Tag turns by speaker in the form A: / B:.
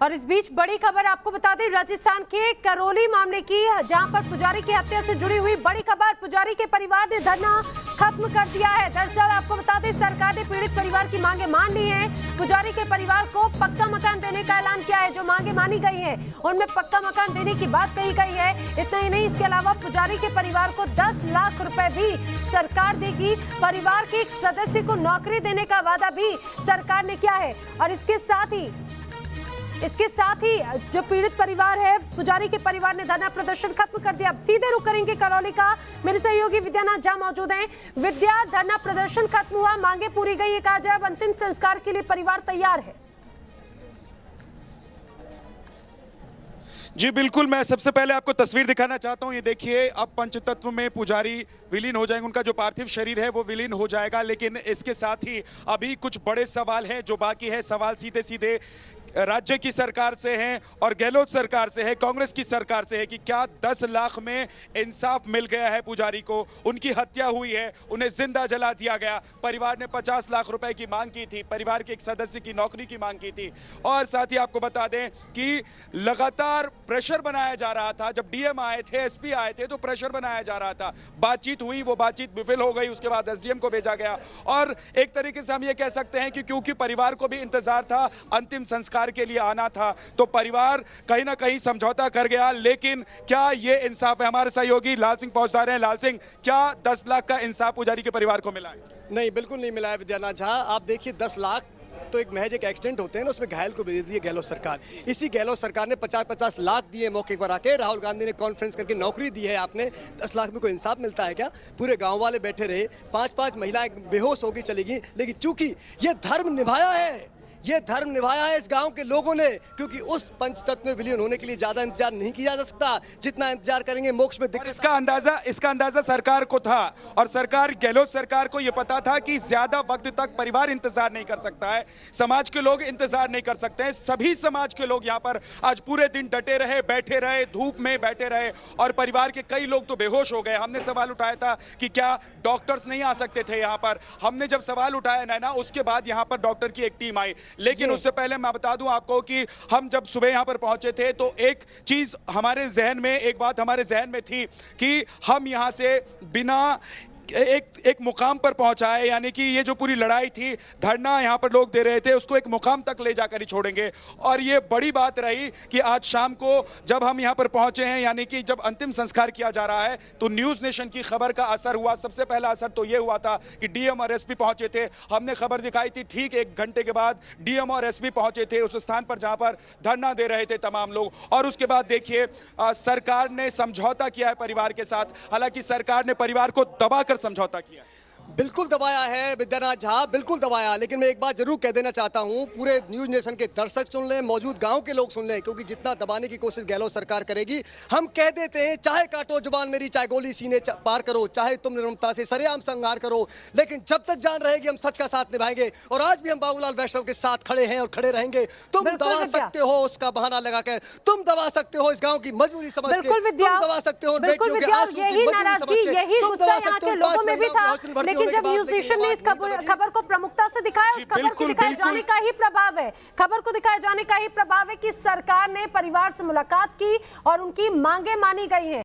A: और इस बीच बड़ी खबर आपको बता दें राजस्थान के करौली मामले की, जहां पर पुजारी की हत्या से जुड़ी हुई बड़ी खबर। पुजारी के परिवार ने धरना खत्म कर दिया है। दरअसल आपको बता दें सरकार ने पीड़ित परिवार की मांगे मान ली हैं। पुजारी के परिवार को पक्का मकान देने का ऐलान किया है। जो मांगे मानी गई है उनमें पक्का मकान देने की बात कही गई है। इतना ही नहीं, इसके अलावा पुजारी के परिवार को 10 लाख रुपए भी सरकार देगी। परिवार के एक सदस्य को नौकरी देने का वादा भी सरकार ने किया है। और इसके साथ ही जो पीड़ित परिवार है, पुजारी के परिवार ने धरना प्रदर्शन खत्म कर दिया। अब सीधे रुख करेंगे करौली का। मेरे सहयोगी विद्यानाथ झा मौजूद हैं। विद्या, धरना प्रदर्शन खत्म हुआ, मांगे पूरी गई, कहा जाए अब अंतिम संस्कार के लिए परिवार तैयार है।
B: जी बिल्कुल, मैं सबसे पहले आपको तस्वीर दिखाना चाहता हूं। ये देखिए, अब पंचतत्व में पुजारी विलीन हो जाएंगे, उनका जो पार्थिव शरीर है वो विलीन हो जाएगा। लेकिन इसके साथ ही अभी कुछ बड़े सवाल हैं जो बाकी है। सवाल सीधे सीधे राज्य की सरकार से हैं और गहलोत सरकार से है, कांग्रेस की सरकार से है कि क्या 10 लाख में इंसाफ मिल गया है पुजारी को? उनकी हत्या हुई है, उन्हें जिंदा जला दिया गया। परिवार ने 50 लाख रुपए की मांग की थी, परिवार के एक सदस्य की नौकरी की मांग की थी। और साथ ही आपको बता दें कि लगातार प्रेशर बनाया जा रहा था। जब डीएम आए थे, एसपी आए थे, तो प्रेशर बनाया जा रहा था। बातचीत हुई, वो बातचीत विफल हो गई। उसके बाद एसडीएम को भेजा गया। और एक तरीके से हम ये कह सकते हैं कि क्योंकि परिवार को भी इंतजार था, अंतिम संस्कार के लिए आना था, तो परिवार कहीं ना कहीं समझौता कर गया। लेकिन क्या ये इंसाफ है? हमारे सहयोगी लाल सिंह पहुंचदार हैं। लाल सिंह, क्या 10 लाख का इंसाफ पुजारी के परिवार को मिला है?
C: नहीं, बिल्कुल नहीं मिला है विद्यानाथ झा। आप देखिए, 10 लाख तो एक महज एक एक्सीडेंट होते हैं ना, उसमें घायल को भी दे दी है गहलोत सरकार। इसी गहलोत सरकार ने 50-50 लाख दिए मौके पर आके। राहुल गांधी ने कॉन्फ्रेंस करके नौकरी दी है। आपने 10 लाख में कोई इंसाफ मिलता है क्या? पूरे गांव वाले बैठे रहे, 5-5 महिलाएं बेहोश होगी चली गई। लेकिन चूंकि ये धर्म निभाया है, ये धर्म निभाया है इस गांव के लोगों ने, क्योंकि उस पंचतत्व में विलीन होने के लिए ज्यादा इंतजार नहीं किया जा सकता जितना इंतजार करेंगे मोक्ष में दिक्कत।
B: इसका अंदाजा सरकार को था, और सरकार, गहलोत सरकार को यह पता था कि ज्यादा वक्त तक परिवार इंतजार नहीं कर सकता है, समाज के लोग इंतजार नहीं कर सकते हैं। सभी समाज के लोग यहाँ पर आज पूरे दिन डटे रहे, बैठे रहे, धूप में बैठे रहे, और परिवार के कई लोग तो बेहोश हो गए। हमने सवाल उठाया था कि क्या डॉक्टर्स नहीं आ सकते थे यहाँ पर। हमने जब सवाल उठाया नैना, उसके बाद यहाँ पर डॉक्टर की एक टीम आई। लेकिन उससे पहले मैं बता दूं आपको कि हम जब सुबह यहां पर पहुंचे थे तो एक चीज हमारे जहन में, एक बात हमारे जहन में थी कि हम यहां से बिना एक मुकाम पर पहुंचा है, यानी कि ये जो पूरी लड़ाई थी, धरना यहां पर लोग दे रहे थे, उसको एक मुकाम तक ले जाकर ही छोड़ेंगे। और ये बड़ी बात रही कि आज शाम को जब हम यहां पर पहुंचे हैं, यानी कि जब अंतिम संस्कार किया जा रहा है, तो न्यूज नेशन की खबर का असर हुआ। सबसे पहला असर तो ये हुआ था कि डीएम और एसपी पहुंचे थे। हमने खबर दिखाई थी, ठीक 1 घंटे के बाद डीएम और एसपी पहुंचे थे उस स्थान पर जहां पर धरना दे रहे थे तमाम लोग। और उसके बाद देखिए, सरकार ने समझौता किया है परिवार के साथ। हालांकि सरकार ने परिवार को दबाकर समझौता किया,
C: बिल्कुल दबाया है विद्यानाथ झा, बिल्कुल दबाया। लेकिन मैं एक बात जरूर कह देना चाहता हूं, पूरे न्यूज नेशन के दर्शक सुन लें, मौजूद गांव के लोग सुन लें, क्योंकि जितना दबाने की कोशिश गहलोत सरकार करेगी, हम कह देते हैं, चाहे काटो जुबान मेरी, चाहे गोली सीने पार करो, चाहे तुम निर्ममता से सरेआम संहार करो, लेकिन जब तक जान रहेगी हम सच का साथ निभाएंगे। और आज भी हम बाबूलाल वैष्णव के साथ खड़े हैं और खड़े रहेंगे। तुम दबा सकते हो उसका बहाना लगाकर, तुम दबा सकते हो इस गाँव की मजबूरी समझ के, तुम दबा सकते हो बेटियों के आंसू की मजबूरी समझ के, तुम दबा सकते हो 5 महिलाओं
A: लेकिन जब न्यूज नेशन ने इस खबर को प्रमुखता से दिखाया, उस खबर को दिखाए जाने का ही प्रभाव है। खबर को दिखाए जाने का ही प्रभाव है कि सरकार ने परिवार से मुलाकात की और उनकी मांगे मानी गई हैं।